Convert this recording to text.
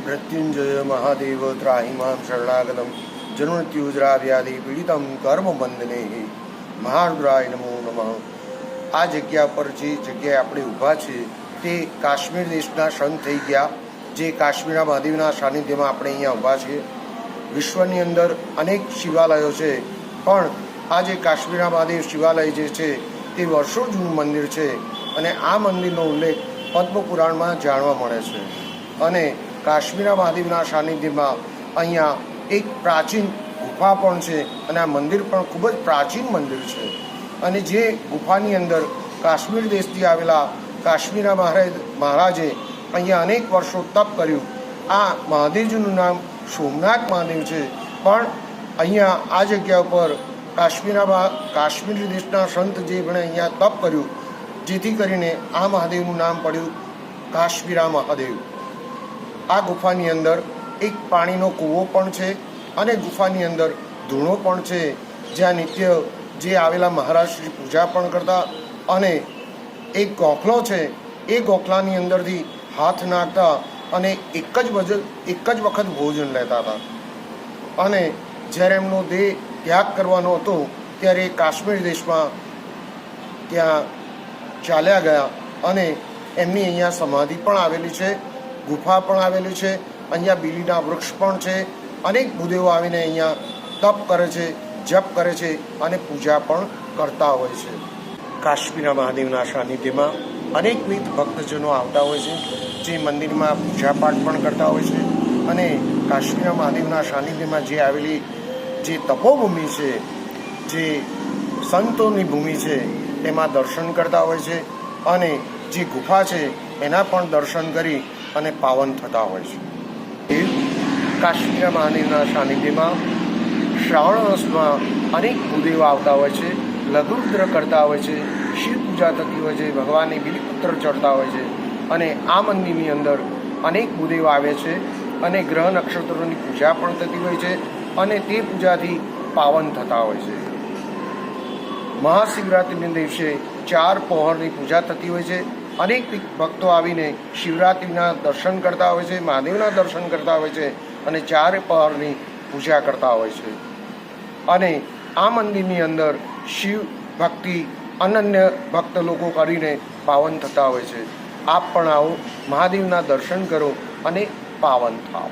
मृत्युंजय महादेव त्राहिमां शरणागतं जन्मत्युजराव्याधि पीड़ितं कर्मबंधने महारुद्राय नमो नमः। आ जग्या पर जे जग्याए આપણે ઊભા છે તે કાશ્મીર દેશના સંત થઈ ગયા, જે કાશ્મીરના મહાદેવના સાનિધ્યમાં આપણે અહીંયા ઊભા છીએ। વિશ્વની અંદર અનેક શિવાલયો છે, પણ આ જે કાશ્મીરના મહાદેવ શિવાલય જે છે તે વર્ષો જૂનું મંદિર છે અને આ મંદિરનો ઉલ્લેખ પદ્મપુરાણમાં જાણવા મળે છે। અને કાશ્મીરના મહાદેવના સાનિધ્યમાં અહીંયા એક પ્રાચીન ગુફા પણ છે અને આ મંદિર પણ ખૂબ જ પ્રાચીન મંદિર છે। અને જે ગુફાની અંદર કાશ્મીર દેશથી આવેલા કાશ્મીરના મહારાજે અહીંયા અનેક વર્ષો તપ કર્યું। આ મહાદેવજીનું નામ સોમનાથ મહાદેવ છે, પણ અહીંયા આ જગ્યા ઉપર કાશ્મીર દેશના સંત જે પણ અહીંયા તપ કર્યું, જેથી કરીને આ મહાદેવનું નામ પડ્યું કાશ્મીરા મહાદેવ। આ ગુફાની અંદર એક પાણીનો કૂવો પણ છે અને ગુફાની અંદર ધૂણો પણ છે, જ્યાં નિત્ય જે આવેલા મહારાજ શ્રી પૂજા પણ કરતા। અને એક ગોખલો છે, એ ગોખલાની અંદરથી હાથ નાખતા અને એક જ વખત ભોજન લેતા હતા। અને જ્યારે એમનો દેહ ત્યાગ કરવાનો હતો ત્યારે કાશ્મીર દેશમાં ત્યાં ચાલ્યા ગયા અને એમની અહીંયા સમાધિ પણ આવેલી છે, ગુફા પણ આવેલી છે, અહીંયા બીલીના વૃક્ષ પણ છે। અનેક ભૂદેવો આવીને અહીંયા તપ કરે છે, જપ કરે છે અને પૂજા પણ કરતા હોય છે। કાશ્મીરના મહાદેવના સાનિધ્યમાં અનેકવિધ ભક્તજનો આવતા હોય છે, જે મંદિરમાં પૂજાપાઠ પણ કરતા હોય છે। અને કાશ્મીરના મહાદેવના સાનિધ્યમાં જે આવેલી જે તપોભૂમિ છે, જે સંતોની ભૂમિ છે, તેમાં દર્શન કરતા હોય છે અને જે ગુફા છે એના પણ દર્શન કરી અને પાવન થતા હોય છે। કાશ્મીરના મહાદેવના સાનિધ્યમાં શ્રાવણ માસમાં અનેક ભૂદેવો આવતા હોય છે, લઘુરુદ્ર કરતા હોય છે, શિવ પૂજા થતી હોય છે, ભગવાનને બિલીપત્ર ચડતા હોય છે। અને આ મંદિરની અંદર અનેક ભૂદેવો આવે છે અને ગ્રહ નક્ષત્રોની પૂજા પણ થતી હોય છે અને તે પૂજાથી પાવન થતા હોય છે। મહાશિવરાત્રિના દિવસે 4 પહોરની પૂજા થતી હોય છે। અનેક ભક્તો આવીને શિવરાત્રિના દર્શન કરતા હોય છે, મહાદેવના દર્શન કરતા હોય છે અને 4 પહોરની પૂજા કરતા હોય છે। અને આ મંદિરની અંદર શિવ ભક્તિ અનન્ય ભક્ત લોકો કરીને પાવન થતા હોય છે। આપ પણ આવો, મહાદેવના દર્શન કરો અને પાવન થાઓ।